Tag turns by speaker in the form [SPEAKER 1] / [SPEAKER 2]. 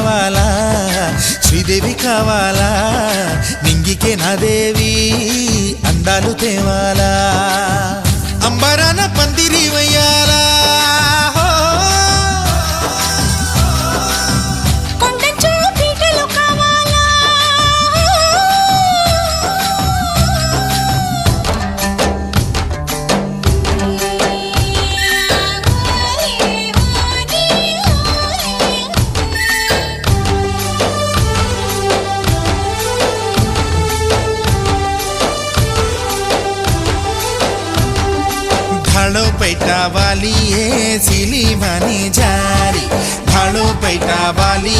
[SPEAKER 1] కావాలా శ్రీదేవి కావాలా నింగికే నా దేవి అందాలు తేవాలా అంబరాన పందిరి వయ్యాలా भाड़ो पैटा वाली है सिली मानी जारी भाड़ो पैटा वाली